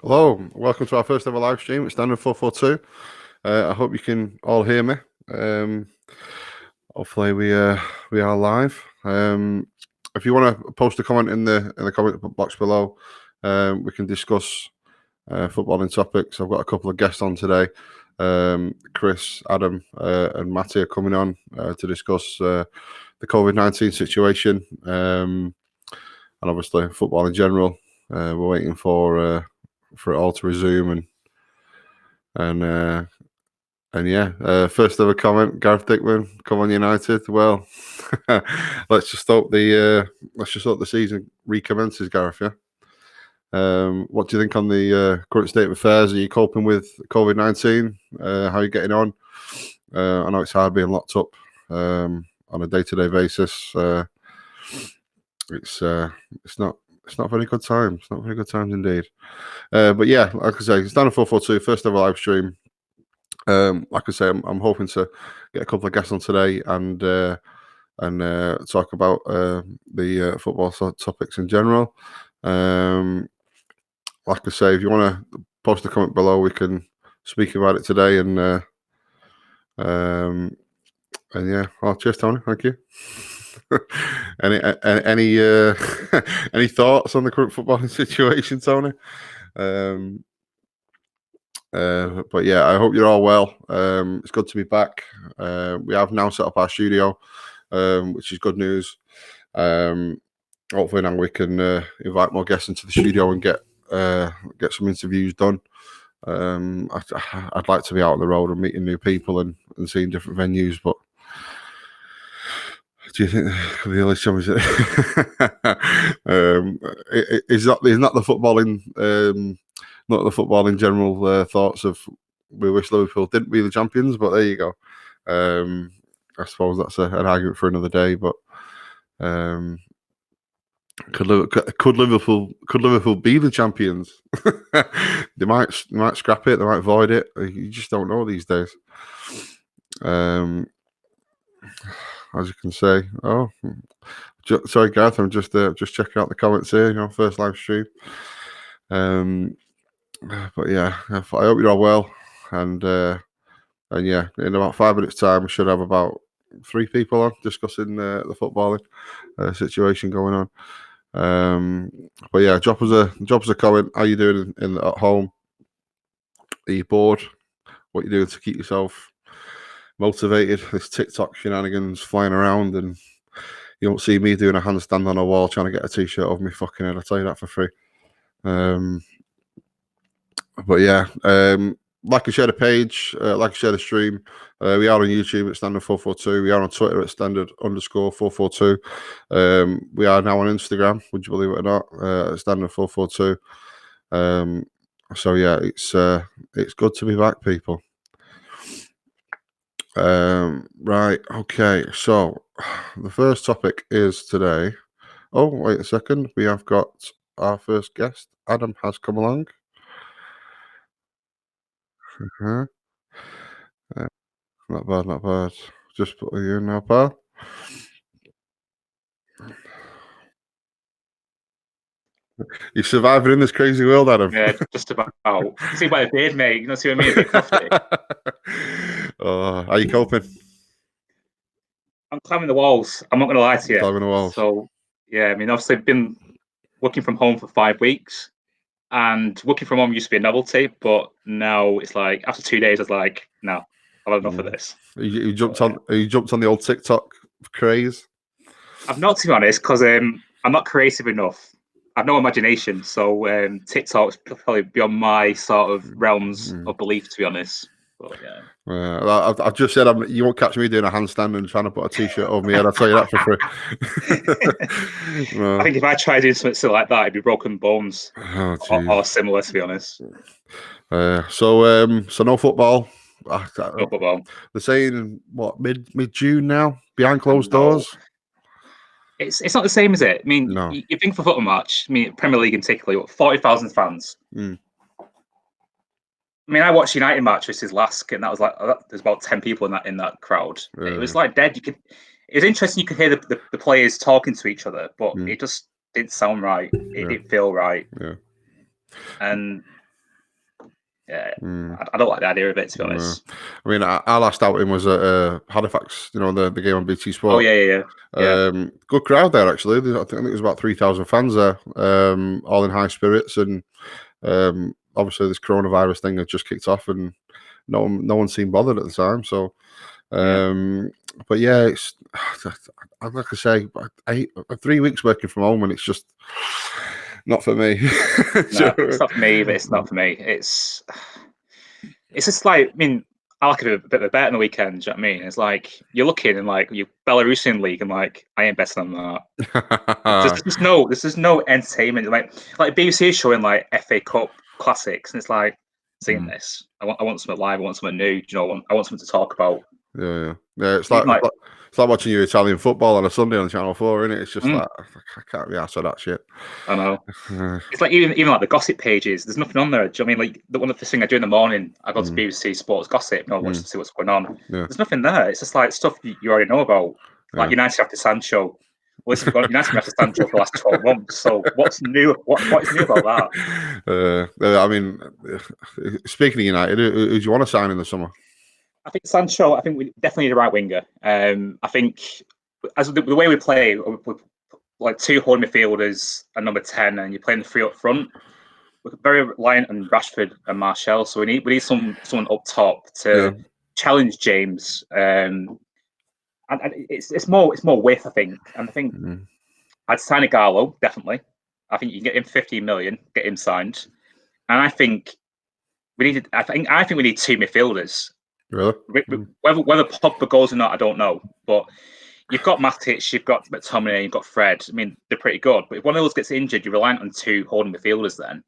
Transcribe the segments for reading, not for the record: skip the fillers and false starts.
Hello, welcome to our first ever live stream. It's Standard 442. I hope you can all hear me. Hopefully we are live. If you want to post a comment in the comment box below, we can discuss footballing topics. I've got a couple of guests on today. Chris, Adam, and Matty are coming on to discuss the COVID-19 situation and obviously football in general. We're waiting for it all to resume and yeah. First ever comment, Gareth Dickman, come on United. Well, let's just hope the season recommences, Gareth. Yeah. What do you think on the current state of affairs? Are you coping with COVID-19? How are you getting on? I know it's hard being locked up on a day-to-day basis. It's not very good times. It's not very good times indeed. But yeah, like I say, it's down at 442, first ever live stream. Like I say, I'm hoping to get a couple of guests on today and talk about the football topics in general. Like I say, if you want to post a comment below, we can speak about it today. And yeah, well, cheers, Tony. Thank you. any any thoughts on the current footballing situation, Tony? But yeah, I hope you're all well. It's good to be back. We have now set up our studio, which is good news. Hopefully now we can invite more guests into the studio and get some interviews done. I'd like to be out on the road and meeting new people and seeing different venues, but do you think there could be early summers? Is not the footballing? Not the football in general thoughts of we wish Liverpool didn't be the champions, but there you go. I suppose that's an argument for another day. But could Liverpool be the champions? They might scrap it. They might void it. You just don't know these days. As you can say, sorry, Gareth. I'm just checking out the comments here. First live stream. But yeah, I hope you're all well, and yeah, in about 5 minutes' time, we should have about 3 people on discussing the footballing situation going on. But yeah, drop us a comment. How you doing at home? Are you bored? What you doing to keep yourself motivated? This TikTok shenanigans flying around, and you don't see me doing a handstand on a wall trying to get a t-shirt over me fucking head. I'll tell you that for free. But yeah, like I share the page, like I share the stream. We are on YouTube at Standard 442. We are on Twitter at Standard_442. We are now on Instagram, would you believe it or not, at Standard 442. So yeah, it's good to be back, people. Right, okay. So the first topic is today. Oh, wait a second. We have got our first guest. Adam has come along. Uh-huh. Not bad. Just put you in now, pal. You're surviving in this crazy world, Adam. Yeah, just about. You see by the beard, mate. You know, see what I mean? A bit crafty. How are you coping? I'm climbing the walls. I'm not going to lie to you. Climbing the walls. So, yeah, I mean, obviously, I've been working from home for 5 weeks, and working from home used to be a novelty, but now it's like after 2 days, I was like, no, I've had enough of this. You jumped on the old TikTok craze? I've not, to be honest, because I'm not creative enough. I've no imagination, so TikTok's probably beyond my sort of realms of belief, to be honest. But yeah. I've just said you won't catch me doing a handstand and trying to put a t-shirt over me head. I'll tell you that for free. No. I think if I tried doing something like that, it'd be broken bones or similar, to be honest. So no football. No football. They're saying what mid-June now, behind closed doors. It's not the same, is it? I mean, no. You think for a football match. I mean, Premier League in particular, 40,000 fans. I mean, I watched United match versus Lask, and that was like there's about 10 people in that crowd. It was like dead. It was interesting. You could hear the players talking to each other, but it just didn't sound right. It didn't feel right. Yeah. And I don't like the idea of it, to be honest. I mean, our last outing was at Halifax. The game on BT Oh Sport. yeah. Good crowd there actually. I think it was about 3,000 fans there, all in high spirits, and obviously this coronavirus thing had just kicked off, and no one seemed bothered at the time. So, but yeah, it's like I say, 3 weeks working from home, and it's just not for me. No, it's not for me. But it's not for me. It's just like, I mean, I like a bit of a bet on the weekend. Do you know what I mean? It's like you're looking and like you Belarusian league, and like I ain't betting on that. There's no entertainment. Like BBC is showing like FA Cup classics, and it's like seeing this. I want something live. I want something new. Do you know? I want something to talk about. Yeah. It's Even like watching your Italian football on a Sunday on Channel 4, isn't it? It's just like I can't be asked for that shit. I know. It's like even like the gossip pages. There's nothing on there. Do you know what I mean? Like one of the things I do in the morning, I go to BBC Sports Gossip. I watch to see what's going on. Yeah. There's nothing there. It's just like stuff you already know about. Like United after Sancho. Well, listen, we've got United after Sancho for the last 12 months. So what's new? What is new about that? I mean, speaking of United, who do you want to sign in the summer? I think Sancho. I think we definitely need a right winger. I think as the way we play, we like two holding midfielders and number 10, and you're playing the three up front. We're very reliant on Rashford and Martial, so we need someone up top to challenge James. And it's more width, I think. And I think I'd sign a Gallo, definitely. I think you can get him 15 million, get him signed. And I think we need. I think we need two midfielders. Really? Whether Pogba goes or not, I don't know. But you've got Matic, you've got McTominay, you've got Fred. I mean, they're pretty good. But if one of those gets injured, you're reliant on two holding midfielders then.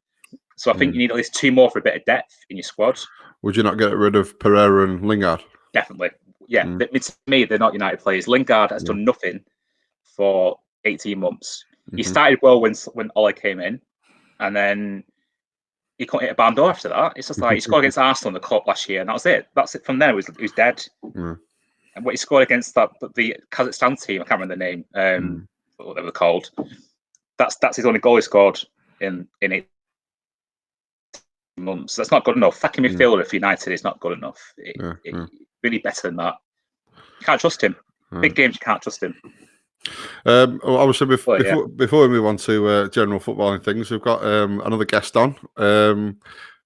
So I think you need at least two more for a bit of depth in your squad. Would you not get rid of Pereira and Lingard? Definitely. Yeah. To me, they're not United players. Lingard has done nothing for 18 months. He started well when Ole came in, and then he couldn't hit a barn door after that. It's just like he scored against Arsenal in the cup last year, and that was it. That's it from there. He was dead. And what he scored against the Kazakhstan team, I can't remember the name, what they were called. That's his only goal he scored in 8 months. That's not good enough. Fucking midfielder for United is not good enough. Really better than that. You can't trust him. Big games, you can't trust him. Obviously, before we move on to general footballing things, we've got another guest on.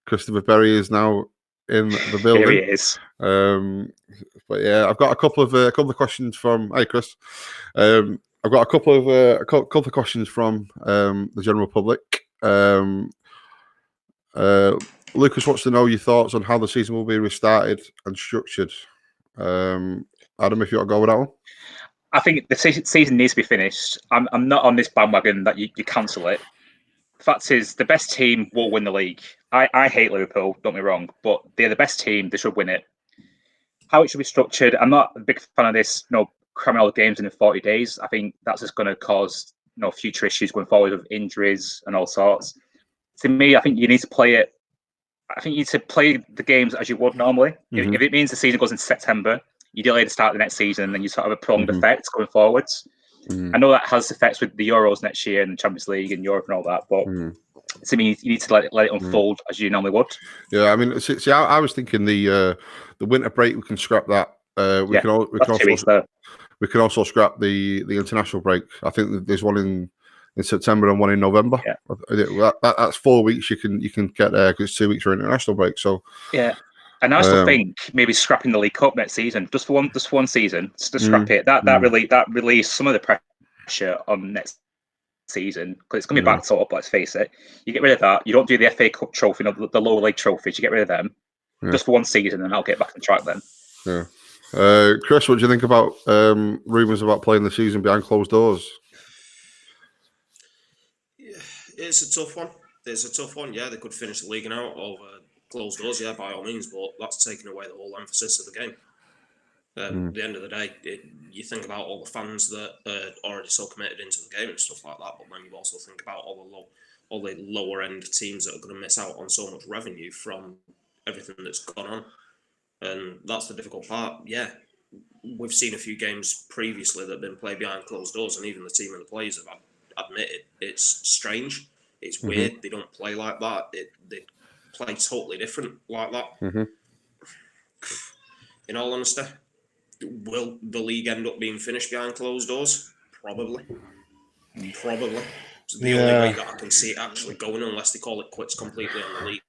Christopher Berry is now in the building. Here he is. But yeah, I've got a couple of questions from. Hey, Chris. I've got a couple of questions from the general public. Lucas wants to know your thoughts on how the season will be restarted and structured. Adam, if you want to go with that one. I think the season needs to be finished. I'm not on this bandwagon that you cancel it. The fact is, the best team will win the league. I hate Liverpool, don't get me wrong, but they're the best team. They should win it. How it should be structured, I'm not a big fan of this, cramming all the games in 40 days. I think that's just going to cause future issues going forward with injuries and all sorts. To me, I think you need to play it. I think you need to play the games as you would normally. If it means the season goes into September, you delay the start of the next season, and then you sort of have a prolonged effect going forwards. I know that has effects with the Euros next year and the Champions League and Europe and all that, but to me, you need to let it unfold as you normally would. Yeah, I mean, see, I was thinking the winter break, we can scrap that. We can also scrap the international break. I think there's one in September and one in November. Yeah. That's 4 weeks you can get there because it's 2 weeks for international break. So yeah. And I still think maybe scrapping the League Cup next season, just for one season, just to scrap it. That relieves some of the pressure on next season because it's going to be backed up. Let's face it. You get rid of that. You don't do the FA Cup trophy, the lower league trophies. You get rid of them just for one season, and I'll get back on track then. Yeah. Chris, what do you think about rumours about playing the season behind closed doors? Yeah, it's a tough one. Yeah, they could finish the league out over closed doors, yeah, by all means, but that's taking away the whole emphasis of the game. At the end of the day, you think about all the fans that are already so committed into the game and stuff like that, but then you also think about all the lower end teams that are going to miss out on so much revenue from everything that's gone on, and that's the difficult part. Yeah, we've seen a few games previously that have been played behind closed doors, and even the team and the players have admitted it's strange, it's weird. They don't play like that. play totally different like that. Mm-hmm. In all honesty, will the league end up being finished behind closed doors? Probably. It's the only way that I can see it actually going, unless they call it quits completely on the league.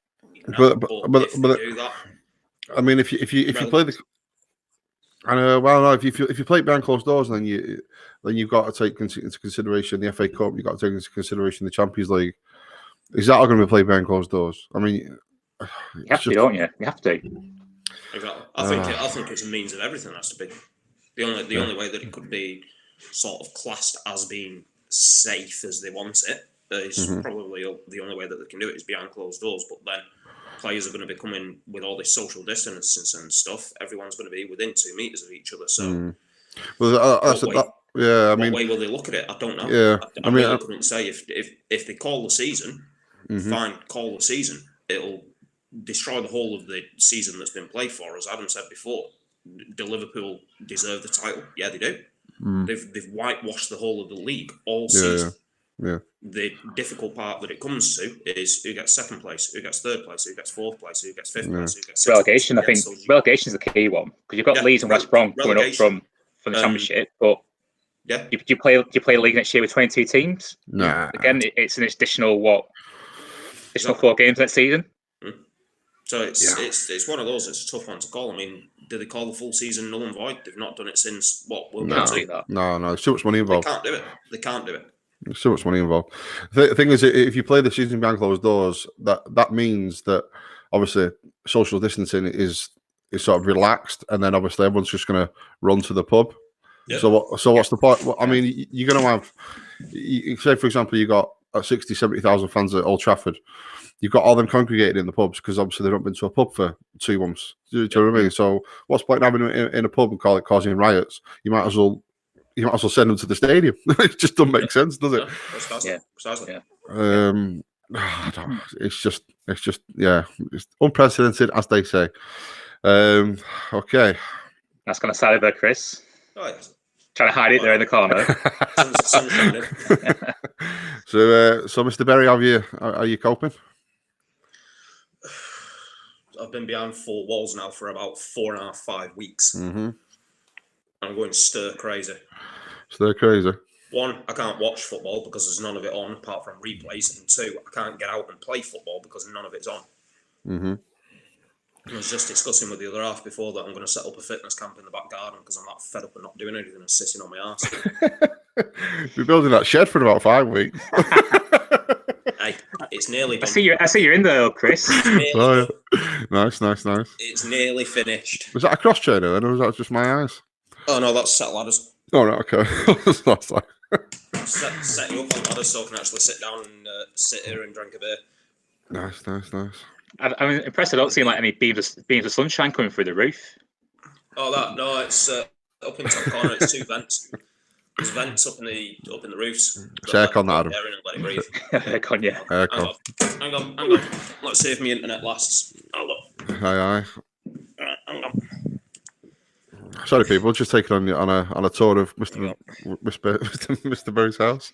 But if they do that, I mean, if you play the, I know. Well, no, if you play it behind closed doors, then you've got to take into consideration the FA Cup. You've got to take into consideration the Champions League. Is that all going to be played behind closed doors? I mean, you have to, don't you? You have to. Exactly. I think it's a means of everything. Has to be the only way that it could be sort of classed as being safe as they want it is probably the only way that they can do it is behind closed doors. But then players are going to be coming with all this social distancing and stuff. Everyone's going to be within 2 meters of each other. So, I mean, what way will they look at it? I don't know. Yeah, I really couldn't say if they call the season, fine, call the season. It'll destroy the whole of the season that's been played for. As Adam said before, do Liverpool deserve the title? Yeah, they do. They've whitewashed the whole of the league all season. Yeah. The difficult part that it comes to is who gets second place, who gets third place, who gets fourth place, who gets fifth place, who gets sixth relegation. place. I think relegation is the key one because you've got Leeds and West Brom coming up from the Championship, but do you play the league next year with 22 teams? Nah. Again, it's an additional 4 games next season. So it's one of those. It's a tough one to call. I mean, do they call the full season null and void? They've not done it since what? World War II? No. There's too much money involved. They can't do it. There's so much money involved. The thing is, if you play the season behind closed doors, that means that obviously social distancing is sort of relaxed, and then obviously everyone's just going to run to the pub. Yep. So what's the point? Well, I mean, you're going to have, say for example, you got 60, 70,000 fans at Old Trafford. You've got all them congregated in the pubs because obviously they've not been to a pub for 2 months. Do you know what I mean? So what's the point in having it in a pub and causing riots? You might as well send them to the stadium. It just doesn't make sense, does it? Precisely. It's just it's unprecedented, as they say. Okay. That's kind of sad there, Chris. Oh, yes. Trying to hide it there in the corner. So Mr. Berry, are you coping? I've been behind 4 walls now for about 4.5, 5 weeks. I'm going stir crazy. Stir crazy. 1, I can't watch football because there's none of it on apart from replays. And 2, I can't get out and play football because none of it's on. I was just discussing with the other half before that I'm going to set up a fitness camp in the back garden because I'm that fed up and not doing anything and sitting on my arse. We're building that shed for about 5 weeks. Hey, it's nearly done. I see you're in there, Chris. Nice. It's nearly finished. Was that a cross trainer then, or was that just my eyes? Oh no, that's set ladders. Oh no, okay. That's like setting up on ladders so I can actually sit down and sit here and drink a beer. Nice. I'm impressed. I don't see like any beams of sunshine coming through the roof. Oh, no, it's up in top corner. It's 2 vents. There's vents up in the roofs. Check on that, Adam. Air in and let it breathe. Aircon, yeah. Aircon. Hang on. Let's see if my internet lasts. Hold up. Aye. Right, hang on. Sorry, people. Just taking on a tour of Mr. Berry's house.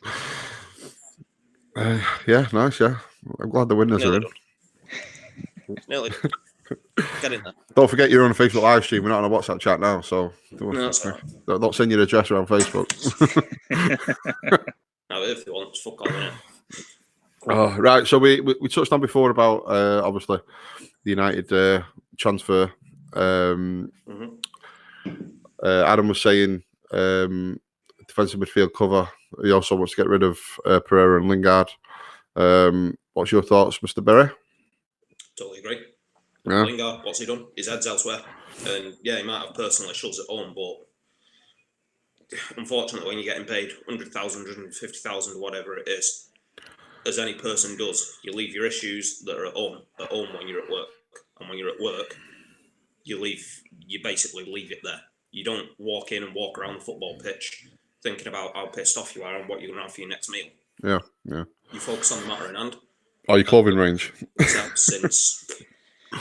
Nice. Yeah, I'm glad the windows are in. Nearly. Get in there. Don't forget you're on a Facebook live stream. We're not on a WhatsApp chat now, so don't send your address around Facebook. No, if they want, fuck all in. Oh, right. So we touched on before about obviously the United transfer. Adam was saying defensive midfield cover. He also wants to get rid of Pereira and Lingard. What's your thoughts, Mr. Berry? Totally agree. Yeah. Lingard, what's he done? His head's elsewhere. And yeah, he might have personally shots at home, but unfortunately, when you're getting paid 100,000, 150,000, or whatever it is, as any person does, you leave your issues that are at home when you're at work. And when you're at work, you basically leave it there. You don't walk in and walk around the football pitch thinking about how pissed off you are and what you're going to have for your next meal. Yeah. You focus on the matter in hand. Oh, your clothing range. Since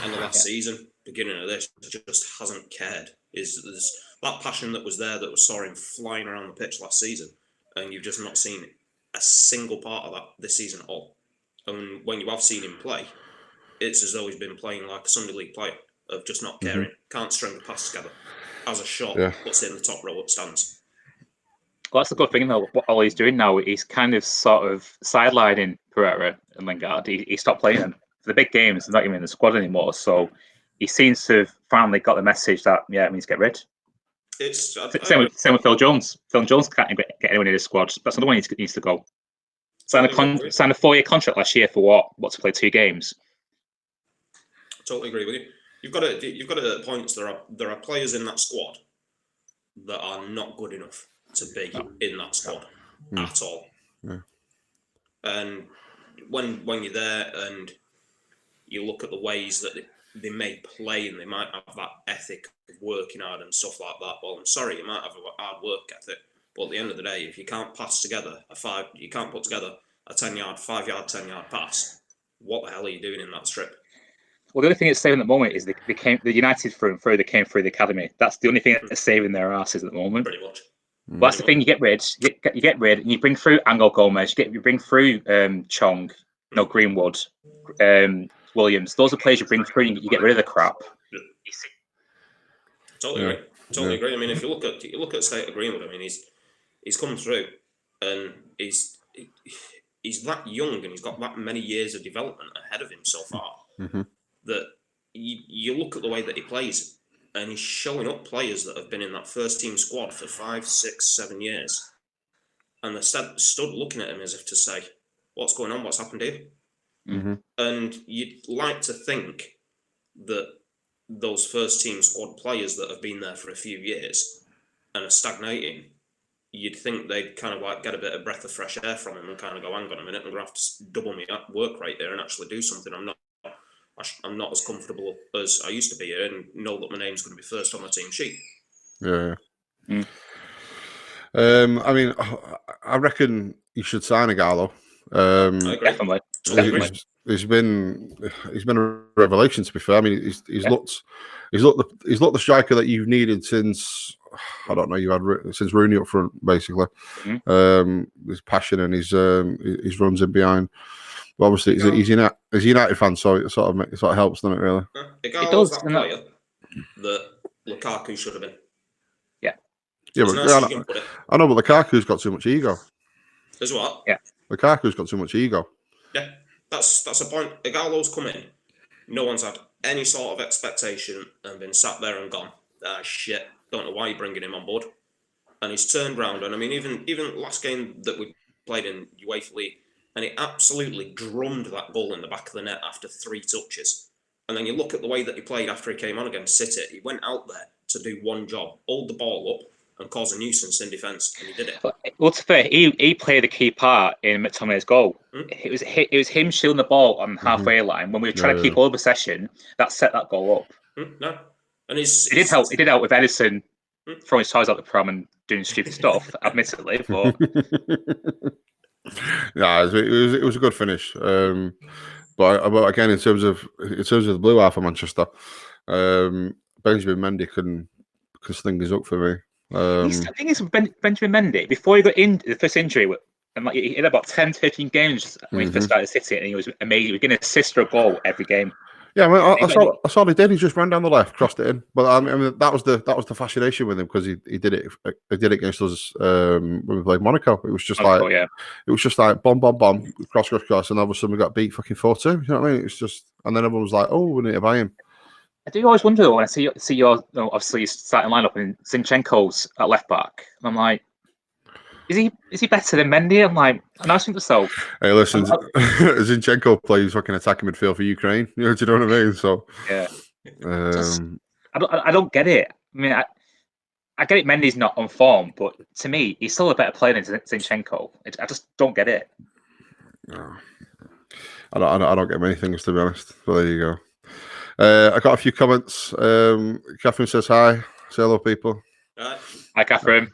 end of last season, beginning of this, just hasn't cared. There's that passion that was there that was saw him flying around the pitch last season, and you've just not seen a single part of that this season at all. And when you have seen him play, it's as though he's been playing like a Sunday League player of just not caring. Can't string a pass together. As a shot, puts it in the top row at stands. Well, that's the good thing, though. What Ollie's doing now, he's kind of sort of sidelining Pereira and Lingard. He stopped playing them. For the big games, they're not even in the squad anymore. So he seems to have finally got the message that, it means get rid. Same with Phil Jones. Phil Jones can't get anyone in his squad. That's another one he needs to go. Signed a 4-year contract last year for what? To play 2 games. Totally agree with you. You've got to points. There are players in that squad that are not good enough to be in that squad at all. Yeah. And when you're there and you look at the ways that they may play and they might have that ethic of working hard and stuff like that. Well, I'm sorry, you might have a hard work ethic, but at the end of the day, if you can't pass together you can't put together a 10-yard, 5-yard, 10-yard pass. What the hell are you doing in that strip? Well, the only thing that's saving at the moment is the United through and through. They came through the academy. That's the only thing that's saving their asses at the moment. Pretty much. Well, that's the thing. You get rid, and you bring through Angel Gomez. You bring through Chong, Greenwood, Williams. Those are players you bring through. And you get rid of the crap. Totally agree. I mean, if you look at State of Greenwood, I mean, he's come through, and he's that young, and he's got that many years of development ahead of him so far. That you look at the way that he plays. And he's showing up players that have been in that first team squad for 5, 6, 7 years. And they're stood looking at him as if to say, what's going on? What's happened here? And you'd like to think that those first team squad players that have been there for a few years and are stagnating, you'd think they'd kind of like get a bit of breath of fresh air from him and kind of go, hang on a minute, I'm going to have to double my work rate here and actually do something. I'm not as comfortable as I used to be here and know that my name's going to be first on the team sheet. Yeah. I mean, I reckon you should sign Ighalo. I agree. Definitely. He's been a revelation, to be fair. I mean, he's looked the striker that you've needed since, I don't know, since Rooney up front, basically. His passion and his runs in behind. But obviously, he's a United fan, so it sort of helps, doesn't it? Really, it does. That player that Lukaku should have been. Yeah, but I know, but Lukaku's got too much ego. As what? Yeah, Lukaku's got too much ego. Yeah, that's a point. Ighalo's come in. No one's had any sort of expectation and been sat there and gone, shit, don't know why you're bringing him on board. And he's turned round, and I mean, even last game that we played in UEFA League. And he absolutely drummed that goal in the back of the net after 3 touches. And then you look at the way that he played after he came on against City. He went out there to do one job, hold the ball up and cause a nuisance in defence, and he did it. Well, to be fair, he played a key part in McTominay's goal. It was him shielding the ball on the halfway line when we were trying to keep all the possession. That set that goal up. No, and it did help. It did help with Edison throwing his toys out the pram and doing stupid stuff, admittedly, but. Yeah, it was a good finish. But again, in terms of the blue half of Manchester, Benjamin Mendy can sling his up for me. The thing is, Benjamin Mendy, before he got in the first injury, and he had about 10, 15 games when he first started City, and he was amazing. He was getting an assist or a goal every game. Yeah, I mean, I saw he did. He just ran down the left, crossed it in. But I mean, that was the fascination with him because he did it. He did it against us when we played Monaco. It was just it was just like bomb, cross, and all of a sudden we got beat fucking 4-2. You know what I mean? It's just, and then everyone was like, "Oh, we need to buy him." I do always wonder when I see your obviously starting lineup and Zinchenko's at left back. And I'm like, is he better than Mendy? I'm like, I'm asking myself. Hey, listen, Zinchenko plays fucking attacking midfield for Ukraine. Do you know what I mean? So yeah, I don't get it. I mean, I get it. Mendy's not on form, but to me, he's still a better player than Zinchenko. I just don't get it. No. I don't get many things, to be honest. But there you go. I got a few comments. Catherine says hi. Say hello, people. Hi, Catherine.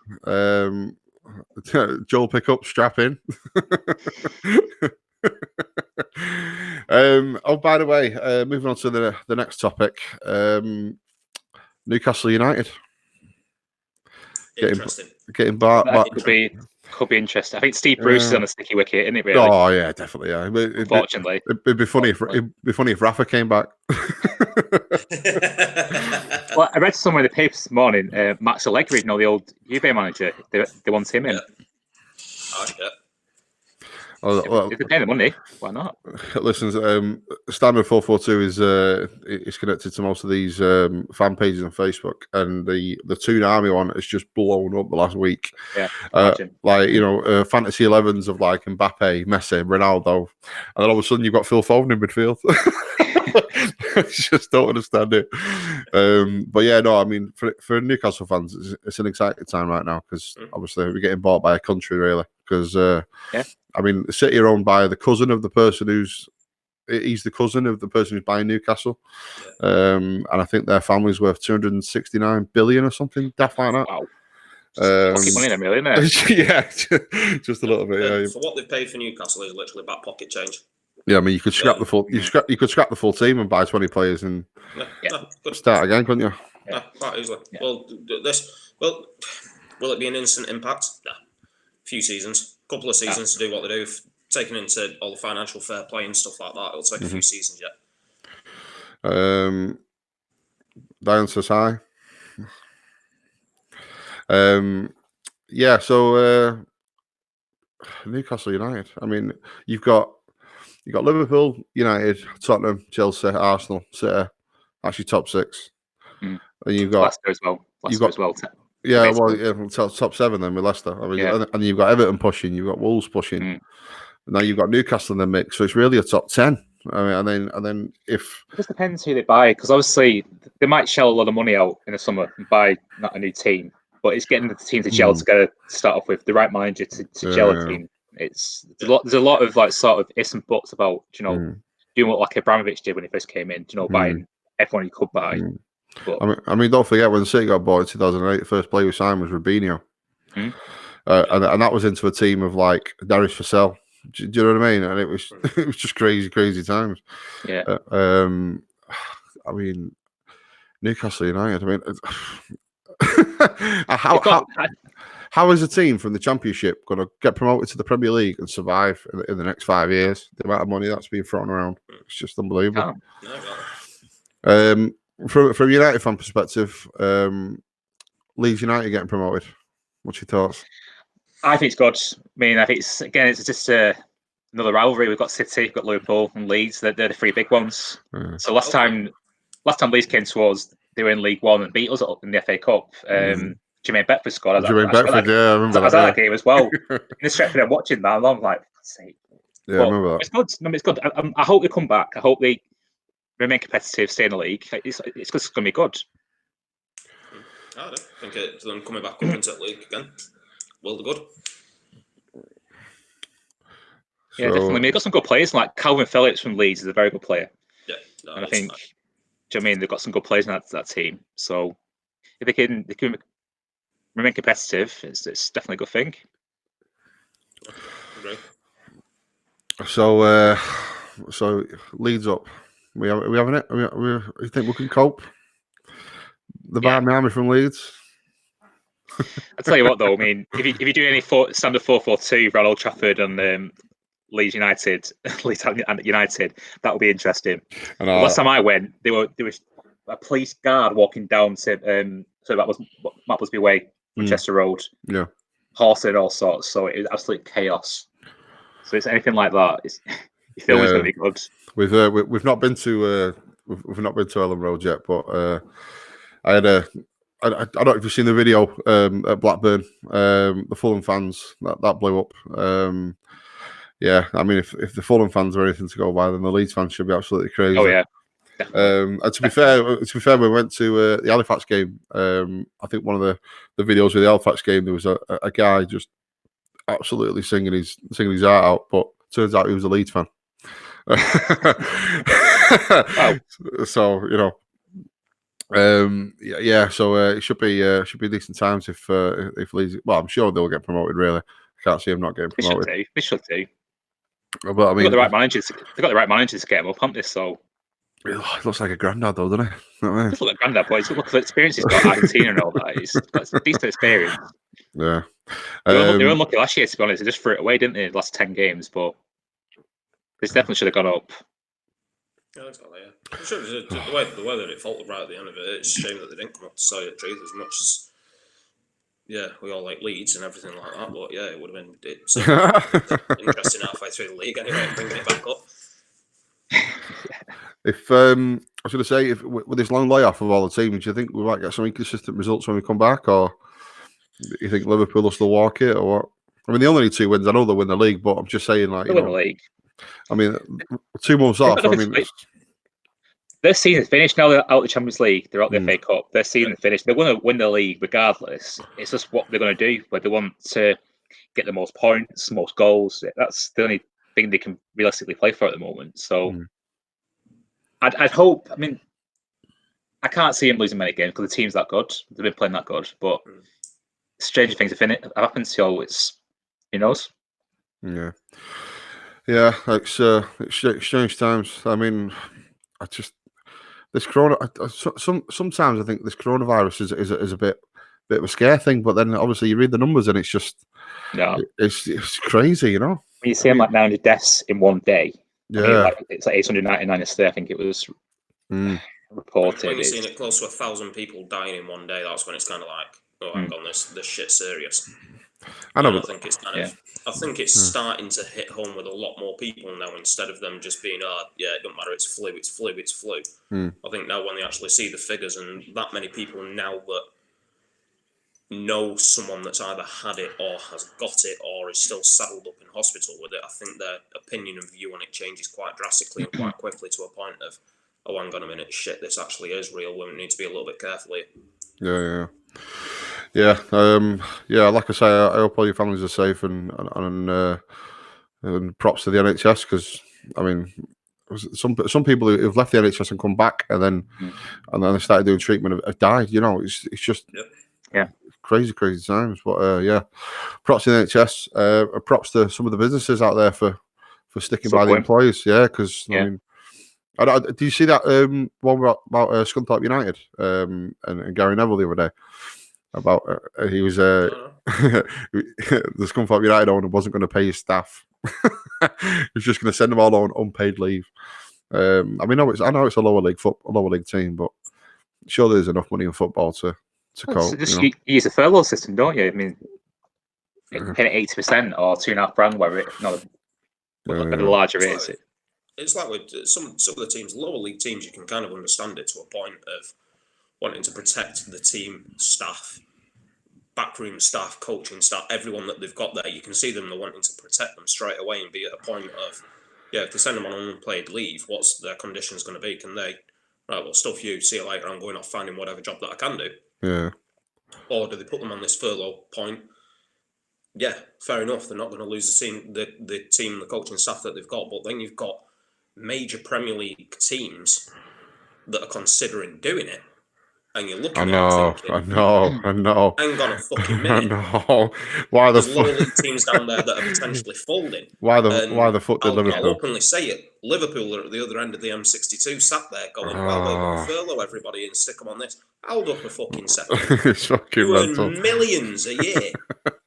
Joel pickup, strap in. By the way, moving on to the next topic. Newcastle United. Interesting. Getting Bart. Could be interesting. I think Steve Bruce is on a sticky wicket, isn't it? Really? Oh yeah, definitely. Yeah. Unfortunately, it'd be funny if Rafa came back. Well, I read somewhere in the paper this morning. Max Allegri, the old Juve manager, they want him in. Yeah. If they're paying the money, why not? Listen, standard 442 is connected to most of these fan pages on Facebook, and the Toon Army one has just blown up the last week. Yeah, imagine. Fantasy 11s of like Mbappe, Messi, Ronaldo, and then all of a sudden you've got Phil Foden in midfield. I just don't understand it. But yeah, no, I mean, for Newcastle fans, it's an exciting time right now because obviously we're getting bought by a country, really. Because I mean, the City are owned by the cousin of the person he's the cousin of the person who's buying Newcastle, and I think their family's worth 269 billion or something, daft like that. Wow. Pocket money, then, really, isn't it? Yeah, just a little bit. Yeah. For what they've paid for Newcastle is literally back pocket change. Yeah, I mean, you could scrap the full. You could scrap the full team and buy 20 players and start again, couldn't you? Yeah, quite easily. Yeah. Well, will it be an instant impact? Nah. Few seasons, couple of seasons to do what they do. Taking into all the financial fair play and stuff like that, it'll take a few seasons yet. Diane says hi. Yeah, so Newcastle United. I mean, you've got Liverpool, United, Tottenham, Chelsea, Arsenal, City, actually top six. And you've got Leicester as well. Yeah, well, top seven then with Leicester. I mean, and you've got Everton pushing, you've got Wolves pushing. Now you've got Newcastle in the mix, so it's really a top 10. I mean, and then if it just depends who they buy, because obviously they might shell a lot of money out in the summer and buy not a new team, but it's getting the team to gel together to start off with, the right manager to gel a team. There's a lot of like sort of ifs and buts about doing what like Abramovich did when he first came in, buying everyone he could buy. But, I mean, don't forget when City got bought in 2008, the first player we signed was Rubinho, and that was into a team of like Darius Vassell. Do you know what I mean? And it was just crazy times. Yeah. I mean, Newcastle United. I mean, how is a team from the Championship going to get promoted to the Premier League and survive in the next 5 years? The amount of money that's being thrown around, it's just unbelievable. From a United fan perspective, Leeds United getting promoted. What's your thoughts? I think it's good. I mean, I think it's just another rivalry. We've got City, we've got Liverpool, and Leeds. They're the three big ones. So last time Leeds came to us, they were in League One and beat us in the FA Cup. Jermaine Beckford scored. Jermaine Beckford, yeah, I remember that. I was at that game as well. In the stretch of watching that, I'm like, sake. Yeah, I remember that. It's good. No, it's good. I hope they come back. I hope they remain competitive, stay in the league. It's going to be good. I don't think it's them coming back up into the league again. Well, they're good. Yeah, definitely. I mean, they've got some good players. Like Calvin Phillips from Leeds is a very good player. Yeah, no, and I think, do you know what I mean? They've got some good players in that team. So if they can remain competitive, it's definitely a good thing. Great. So Leeds up. We having it? You think we can cope? The Miami from Leeds. I'll tell you what, though. I mean, if you do any standard 4-4-2 around Old Trafford and Leeds United, that would be interesting. Last time I went, there was a police guard walking down to so that was Maplesby Way, Manchester Road. Yeah, horse and all sorts. So it was absolute chaos. So it's anything like that. You feel it's going to be good. We've not been to Ellen Road yet, but I don't know if you've seen the video at Blackburn, the Fulham fans that blew up. Yeah, I mean, if the Fulham fans are anything to go by, then the Leeds fans should be absolutely crazy. Oh yeah. And to be fair, when we went to the Halifax game, I think one of the videos of the Halifax game, there was a guy just absolutely singing his heart out, but turns out he was a Leeds fan. Wow. So so it should be decent times if Leeds. Well, I'm sure they'll get promoted. Really, I can't see them not getting promoted. They should do. But I mean, they've got the right managers. They've got the right managers to get them up, haven't they? So It looks like a granddad, though, doesn't it? You know what I mean? Just look at Grandad, boys. Look at the experience he's got, Argentina and all that. He's got a decent experience. Yeah. They were unlucky last year, to be honest. They just threw it away, didn't they? The last 10 games, but this definitely should have gone up. Yeah, exactly. Yeah. I'm sure the way that it faltered right at the end of it, it's a shame that they didn't come up to say the truth as much as. Yeah, we all like Leeds and everything like that, but yeah, it would have been interesting halfway through the league anyway, bringing it back up. If I was going to say, if with this long layoff of all the teams, do you think we might get some inconsistent results when we come back, or do you think Liverpool will still walk it, or what? I mean, they only need 2 wins. I know they'll win the league, but I'm just saying, like, They'll win the league. I mean, 2 months off. I mean, their season's finished now. They're out of the Champions League. They're out the FA Cup. Their season's finished. They're going to win the league regardless. It's just what they're going to do. Where they want to get the most points, most goals. That's the only thing they can realistically play for at the moment. So, I'd hope. I mean, I can't see him losing many games because the team's that good. They've been playing that good. But stranger things have happened. So it's who knows. Yeah, it's strange times. I mean, I just. This sometimes I think this coronavirus is a bit of a scare thing, but then obviously you read the numbers and it's just it's crazy, you know. When you see like 900 deaths in one day, yeah, I mean, it's like 899 yesterday. I think it was reported. When you're seeing it close to 1,000 people dying in one day, that's when it's kind of like, oh, hang on, this shit's serious. I know. I think it's kind of. I think it's starting to hit home with a lot more people now, instead of them just being, it don't matter, it's flu. I think now when they actually see the figures and that many people now that know someone that's either had it or has got it or is still saddled up in hospital with it, I think their opinion and view on it changes quite drastically and quite quickly to a point of, oh, hang on a minute, shit, this actually is real. We need to be a little bit careful here. Yeah. Like I say, I hope all your families are safe and props to the NHS, because I mean, some people who've left the NHS and come back and then they started doing treatment have died. You know, it's just crazy times. But props to the NHS. Props to some of the businesses out there for sticking by the employees. Yeah, because I mean. Do you see that one about Scunthorpe United and Gary Neville the other day? About he was the Scunthorpe United owner wasn't going to pay his staff. He was just going to send them all on unpaid leave. I mean, I know it's a lower league team, but surely there's enough money in football to cope. You use a furlough system, don't you? I mean, paying 80% or £2.5 whatever the larger it is. It's like with some of the teams, lower league teams, you can kind of understand it to a point of wanting to protect the team staff, backroom staff, coaching staff, everyone that they've got there. You can see them, they're wanting to protect them straight away and be at a point of, if they send them on unpaid leave, what's their conditions going to be? Can they, right, well, stuff you, see you later, I'm going off finding whatever job that I can do. Yeah. Or do they put them on this furlough point? Yeah, fair enough. They're not going to lose the team, the coaching staff that they've got. But then you've got major Premier League teams that are considering doing it, and you're looking at it thinking, I know. Hang on a fucking minute. I know. Why there's lower league teams down there that are potentially folding. Why the fuck did Liverpool? I'll openly say it. Liverpool are at the other end of the M62, sat there going, well, we're going to furlough everybody and stick them on this. Hold up a fucking second. It's fucking you mental. earn millions a year.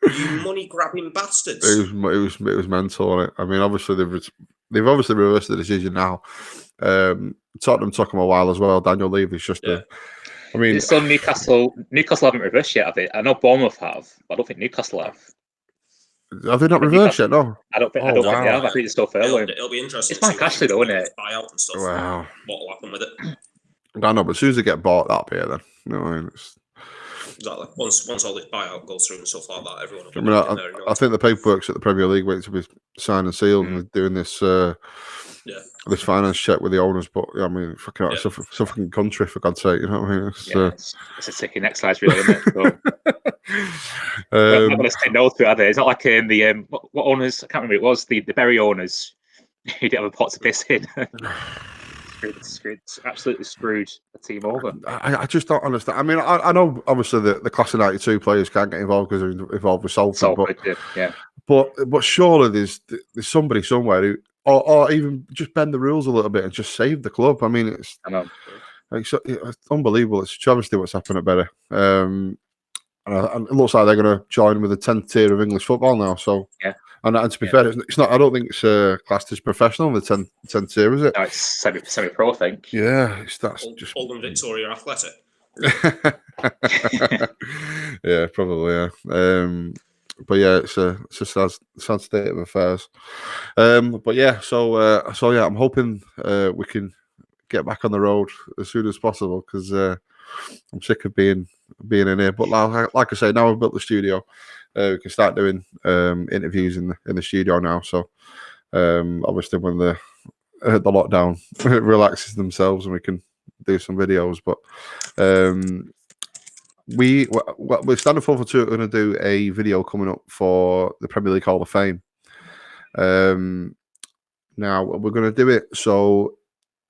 You money-grabbing bastards. It was mental, wasn't it? I mean, obviously they've obviously reversed the decision now. Tottenham took them a while as well. Daniel Levy is just I mean, it's still Newcastle haven't reversed yet, have they? I know Bournemouth have, but I don't think Newcastle have. Have they not reversed yet? No. I don't think they have. I think it's still furloughing. It'll be interesting. It's Mike Ashley, though, isn't it? Buyout and stuff. Wow. What will happen with it? I know, but as soon as they get bought, that'll be it then. You know what I mean? Exactly. Once all this buyout goes through and stuff like that, everyone will I think the paperwork's at the Premier League waiting to be signed and sealed, and doing this this finance check with the owners. But I mean, fucking it's a fucking country, for God's sake, you know what I mean? It's a ticking exercise, really, isn't it? So, I'm not going to say no to it, are they? It's not like in the what owners? I can't remember. It was the Berry owners who didn't have a pot to piss in. Absolutely screwed the team over. I just don't understand. I mean, I know obviously the class of '92 players can't get involved because they're involved with Salford, but surely there's somebody somewhere who or even just bend the rules a little bit and just save the club. I mean, it's unbelievable. It's a travesty what's happened at Bury. And it looks like they're going to join with the 10th tier of English football now. So yeah. And to be fair, it's not. I don't think it's classed as professional. The 10th tier, is it? No, it's semi-pro, I think. Yeah, that's just Oldham Victoria Athletic. Yeah, probably. Yeah, but yeah, it's a sad state of affairs. But yeah, so yeah, I'm hoping we can get back on the road as soon as possible because I'm sick of being in here. But like I say, now we've built the studio, we can start doing interviews in the studio now. So obviously, when the lockdown relaxes themselves and we can do some videos, but we're Standard 442 are going to do a video coming up for the Premier League Hall of Fame. Now we're going to do it so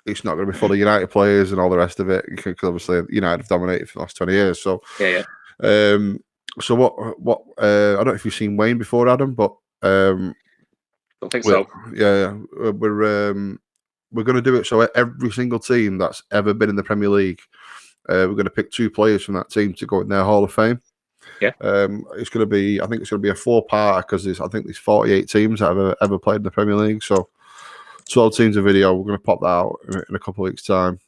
it's not going to be full of United players and all the rest of it, because obviously United have dominated for the last 20 years. So yeah. So what I don't know if you've seen Wayne before, Adam, but don't think so. Yeah, we're going to do it so every single team that's ever been in the Premier League, we're going to pick 2 players from that team to go in their Hall of Fame. Yeah. It's going to be, I think it's going to be a 4-part because I think there's 48 teams that have ever played in the Premier League. So 12 teams of video. We're going to pop that out in a couple of weeks' time.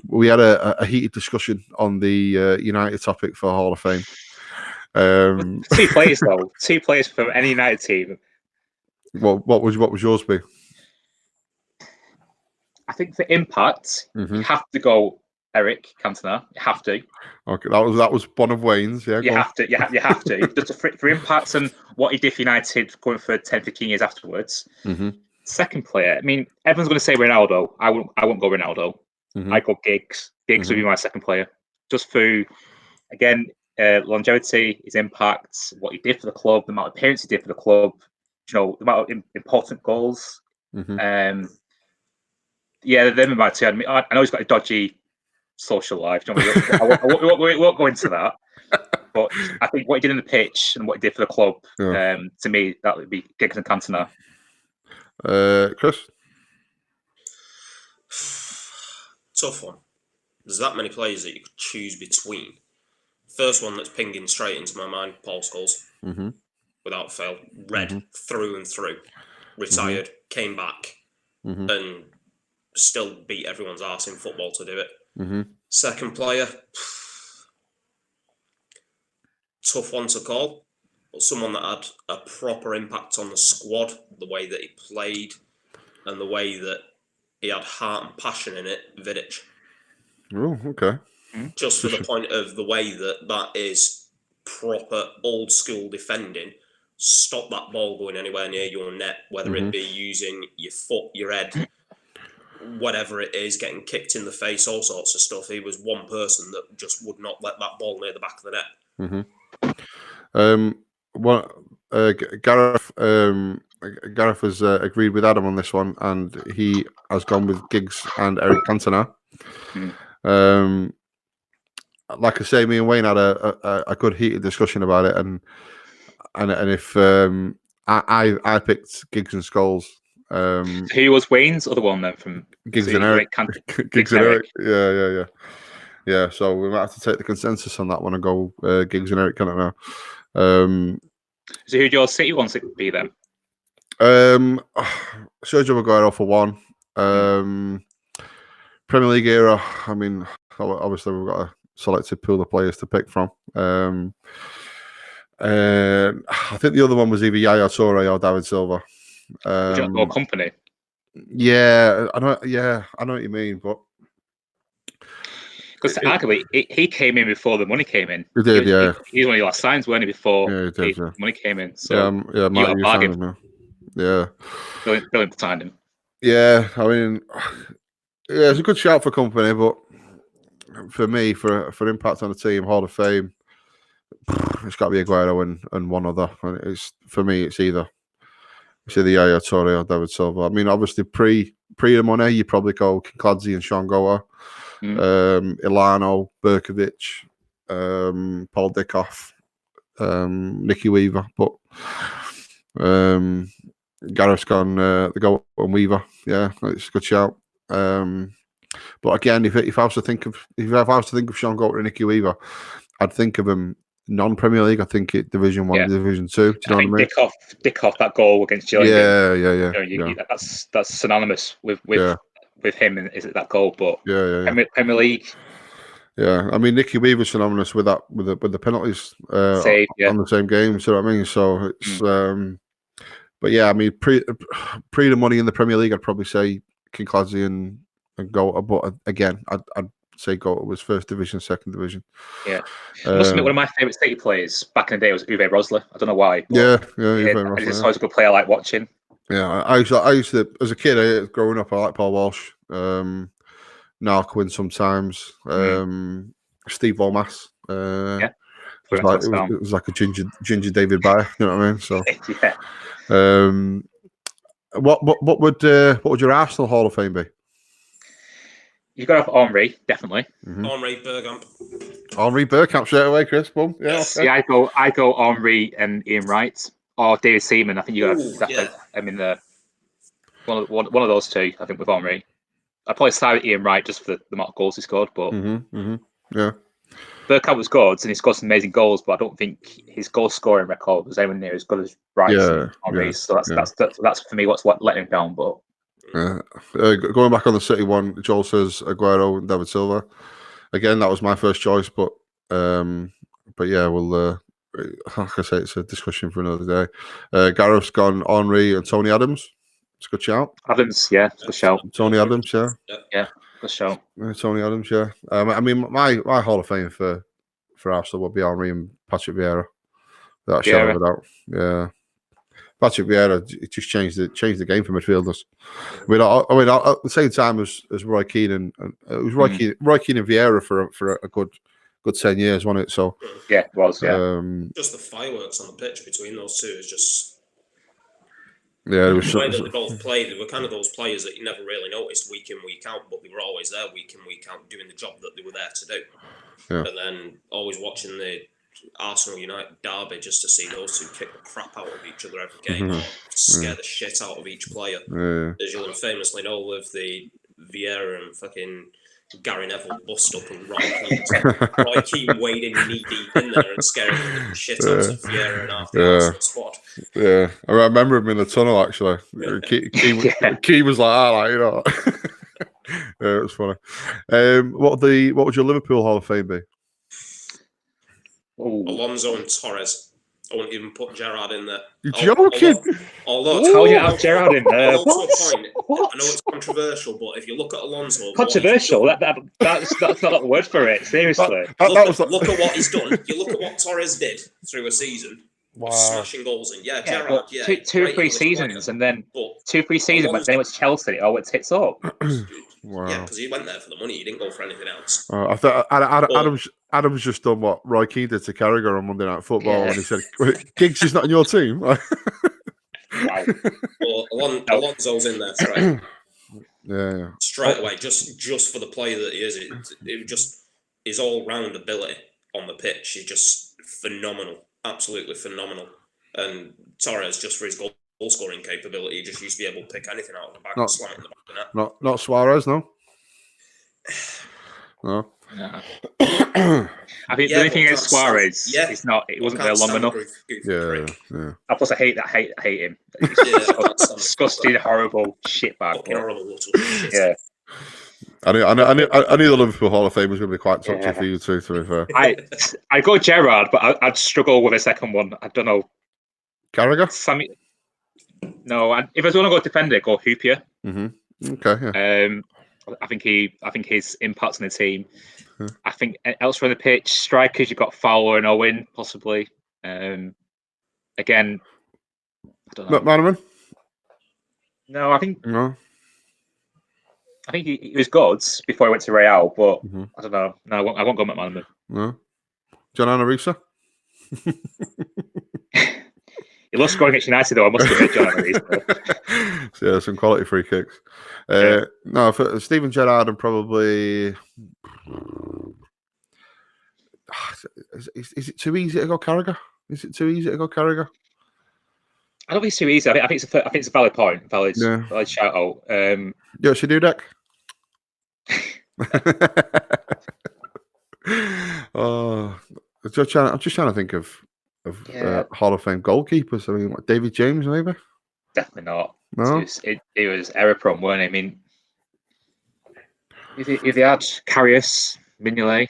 We had a heated discussion on the United topic for Hall of Fame. 2 players though. 2 players from any United team. What was yours be? I think for impact, you have to go Eric Cantona. You have to. Okay, that was one of Wayne's. Yeah, you have to. You have to. Just for impact and what he did for United, going for 10, 15 years afterwards. Second player. I mean, everyone's going to say Ronaldo. I won't go Ronaldo. I go Giggs. Giggs would be my second player. Just through, again, longevity, his impact, what he did for the club, the amount of appearances he did for the club, the amount of important goals. Yeah, them are my 2. I know he's got a dodgy social life. We won't go into that. But I think what he did in the pitch and what he did for the club, to me, that would be Giggs and Cantona. Chris? Tough one. There's that many players that you could choose between. First one that's pinging straight into my mind, Paul Scholes. Without fail. Red through and through. Retired, came back, and still beat everyone's arse in football to do it. Second player, tough one to call, but someone that had a proper impact on the squad, the way that he played, and the way that he had heart and passion in it, Vidic. Oh, okay. Just for the point of the way that is proper old school defending. Stop that ball going anywhere near your net, whether it be using your foot, your head, whatever it is, getting kicked in the face, all sorts of stuff. He was one person that just would not let that ball near the back of the net. Gareth has agreed with Adam on this one, and he has gone with Giggs and Eric Cantona. Like I say, me and Wayne had a good heated discussion about it, and if I picked Giggs and Scholes. Who was Wayne's other one then from Giggs and Eric? Giggs and Eric. Yeah. So we might have to take the consensus on that one and go Giggs and Eric Cantona. So who'd your City want to be then? Sergio Aguero for one. Premier League era. I mean, obviously we've got a selected pool of players to pick from. I think the other one was either Yaya Toure or David Silva. Or company. Yeah, I know what you mean, but because arguably he came in before the money came in. He did, yeah. He's one of your last signs, weren't he? Before the money came in. So yeah, Mark, you signed him, yeah. Brilliant behind him. Yeah, I mean, yeah, it's a good shout for company, but for me, for impact on the team, Hall of Fame, it's got to be Aguero and one other. It's for me, it's either Yaya Toure or David Silva. I mean, obviously pre the money, you probably go Kinkladze and Sean Goa, Ilano, Berkovic, Paul Dickoff, Nicky Weaver, but Gareth's gone the goal on Weaver. Yeah, it's a good shout. But again, if I was to think of Sean Golding and Nicky Weaver, I'd think of him non-Premier League. I think it Division 1, Division 2. Do you know what I mean? Dick off that goal against Gillingham. Yeah. That's synonymous with him. And is it that goal? But Premier League. Yeah, I mean Nicky Weaver's synonymous with that with the penalties on the same game. So I mean, so it's but yeah, I mean pre the money in the Premier League, I'd probably say Kincladze and Goater, but again, I'd say Goater was first division, second division. Yeah, I must admit, one of my favourite City players back in the day was Uwe Rosler. I don't know why. Uwe Rosler. He's always a good player I like watching. Yeah, I used to as a kid, growing up, I like Paul Walsh. Narquin sometimes. Steve Volmas. It was like a ginger David Bayer. You know what I mean? So what would your Arsenal Hall of Fame be? You got to have Henry, definitely. Henry Bergkamp. Henry Bergkamp straight away, Chris. Boom. Yes. Yeah, I go Henry and Ian Wright or David Seaman. I think you got. I mean, one of those two. I think with Henry. I'd probably side with Ian Wright just for the amount of goals he scored. But yeah, Bergkamp was good, and he scored some amazing goals. But I don't think his goal scoring record was anywhere near as good as Wright's and Henry's. So that's for me what's letting him down. But going back on the City one, Joel says Aguero and David Silva. Again, that was my first choice, but yeah, we'll like I say, it's a discussion for another day. Gareth's gone Henry and Tony Adams. It's a good shout. Adams, yeah, good shout. Tony Adams, yeah, good shout. Tony Adams, yeah. I mean, my Hall of Fame for Arsenal would be Henry and Patrick Vieira. That shadow of a doubt. Yeah, Patrick Vieira, it just changed the game for midfielders. I mean, at the same time as Roy Keane and it was Roy Keane and Vieira for a good 10 years, wasn't it? So yeah, it was. Yeah, just the fireworks on the pitch between those two is just. Yeah, it was the way that they both played. They were kind of those players that you never really noticed week in, week out, but they were always there week in, week out, doing the job that they were there to do. Yeah. And then always watching the Arsenal United derby just to see those two kick the crap out of each other every game, scare the shit out of each player. As you'll famously know with the Vieira and fucking Gary Neville bust up and Roy Keane wading knee deep in there and scaring the shit out of Vieira and half the Arsenal squad. Yeah, I remember him in the tunnel actually. Keane was like, you know. Yeah, it was funny. What would your Liverpool Hall of Fame be? Alonso and Torres. I wouldn't even put Gerrard in there. You're joking? Although how do you have Gerrard in there? To a point, I know it's controversial, but if you look at Alonso, controversial. That's not a word for it. Seriously, look at what he's done. You look at what Torres did through a season. Wow. Smashing goals in. Yeah, Gerrard. Yeah, two or three seasons, and then 2-3 seasons. But then it was Chelsea. Oh, it's hits up. Wow. Yeah, because he went there for the money. He didn't go for anything else. I thought Adam's just done what Roy Keane did to Carragher on Monday Night Football, and he said, "Giggs is not in your team." Wow. Well, Alonso's in there straight. Yeah. Straight away, just for the player that he is, it just his all-round ability on the pitch is just phenomenal, absolutely phenomenal. And Torres, just for his goal scoring capability, he just used to be able to pick anything out of the back and slam it in the back of the net. Not Suarez, no. No. I think the only thing is Suarez. It's not. It wasn't there long enough. Yeah. Plus, I hate him. Disgusting, horrible shitbag. Horrible little shit. Yeah. I knew the Liverpool Hall of Fame was going to be quite touchy for you too. To be fair, I go Gerrard, but I'd struggle with a second one. I don't know. Carragher? No, if I was going to go defender, I'd go Hoopier. Mm-hmm. Okay. Yeah. I think his impact on the team. I think elsewhere on the pitch, strikers, you've got Fowler and Owen, possibly. Again, I don't know. McManaman? No, I think no. I think he was good before he went to Real, but I don't know. No, I won't go McManaman. No. John Arisa? He loves scoring against United, though. I must admit, John Arisa. Yeah, some quality free kicks. No, for Steven Gerrard and probably. Is it too easy to go Carragher? Is it too easy to go Carragher? I don't think it's too easy. I think it's a valid point, valid shout out. Yeah, she do deck. Oh, I'm just trying to think of Hall of Fame goalkeepers. I mean, what, David James, maybe? Definitely not. No, It was error prone, weren't it? I mean, if they had Karius, Mignolet,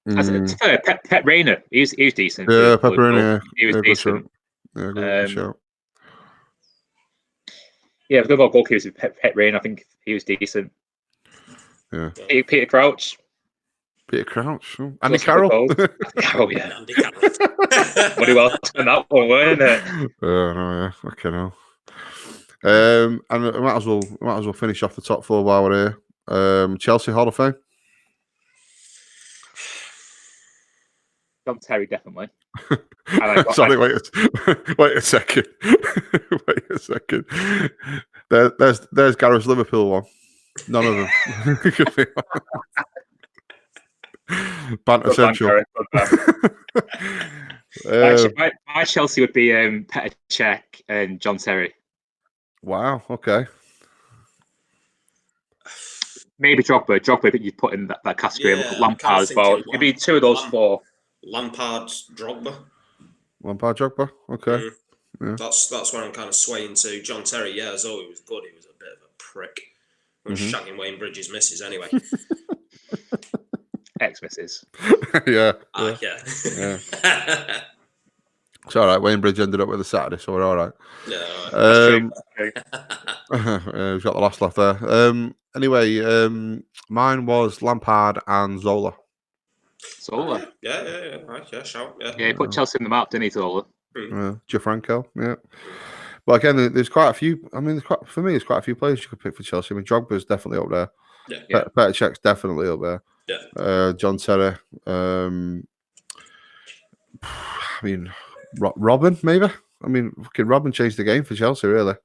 to fair, Pep Reina, he was decent. yeah, for Pepperoni, Liverpool. yeah, He was decent. Yeah, good shout. Yeah, if we go goalkeepers with Pep Reina, I think he was decent. Yeah, Peter Crouch. Peter Crouch, Andy Carroll. Carroll, yeah. Andy Carroll. What else on that one, weren't it? No, yeah, okay, no. And I might as well finish off the top four while we're here. Chelsea Hall of Fame. John Terry, definitely. Sorry, wait a second. Wait a second. There's Gareth's Liverpool one. None of them. Banter Central. My Chelsea would be Petr Cech and John Terry. Wow. Okay. Maybe Drogba, but you'd put in that category. Yeah, Lampard as well. It'd be two of those four. Lampard, Drogba. Lampard, Drogba. Okay. Yeah. That's where I'm kind of swaying to. John Terry, yeah, as though he was good, he was a bit of a prick. I'm shagging Wayne Bridges' misses anyway. Ex-misses. Yeah. Yeah. It's all right. Wayne Bridge ended up with a Saturday, so we're all right. Yeah, We've got the last laugh there. Anyway, mine was Lampard and Zola. Zola. Yeah, shout. Yeah, he put Chelsea in the map, didn't he, Zola? Gianfranco, yeah. But again, there's quite a few. I mean, for me, there's quite a few players you could pick for Chelsea. I mean, Drogba's definitely up there. Yeah. Petr Cech's definitely up there. Yeah. John Terry. I mean, Robin, maybe. I mean, fucking Robin changed the game for Chelsea, really.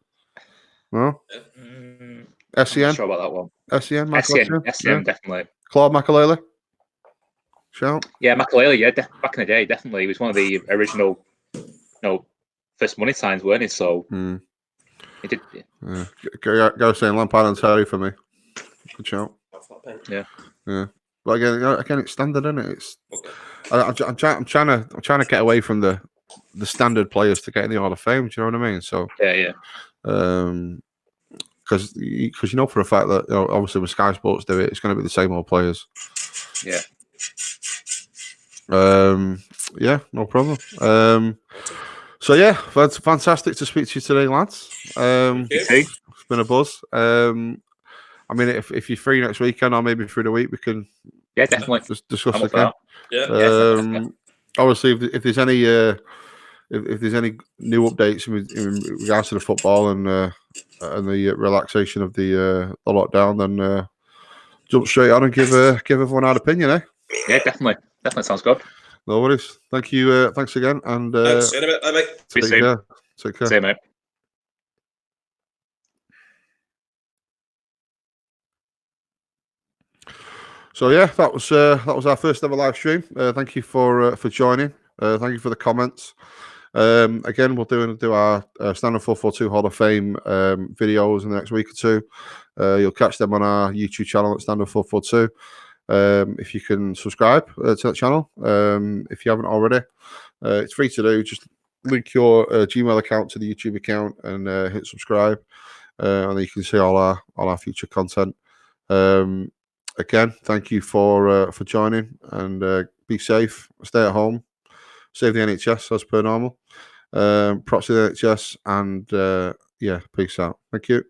No? SCN? I'm not sure about that one. SCN, definitely. Claude Makalele? Shout? Yeah, Makalele, yeah, back in the day, definitely. He was one of the original, first money signs, weren't he? So, he did. Yeah. Go saying Lampard and Terry for me. Good shout. Yeah. But again, it's standard, isn't it? It's. I'm trying to get away from the standard players to get in the Hall of Fame. Do you know what I mean? So yeah. Because you know for a fact that obviously when Sky Sports do it, it's going to be the same old players. Yeah. Yeah, no problem. So yeah, that's fantastic to speak to you today, lads. It's been a buzz. I mean, if you're free next weekend or maybe through the week, we can definitely just discuss again. Yeah. Obviously, if there's any if there's any new updates in regards to the football and the relaxation of the lockdown, then jump straight on and give everyone our opinion, eh? Yeah, definitely sounds good. No worries. Thank you. Thanks again, and Thanks. See you in a bit. Bye, mate. Take care. Take care. See you, mate. So yeah, that was our first ever live stream. Thank you for joining. Thank you for the comments. Again, we'll do our Standard 442 Hall of Fame videos in the next week or two. You'll catch them on our YouTube channel at Standard 442. If you can subscribe to that channel, if you haven't already, it's free to do. Just link your Gmail account to the YouTube account and hit subscribe, and then you can see all our future content. Again, thank you for joining, and be safe, stay at home, save the NHS as per normal. Props to the NHS, and peace out. Thank you.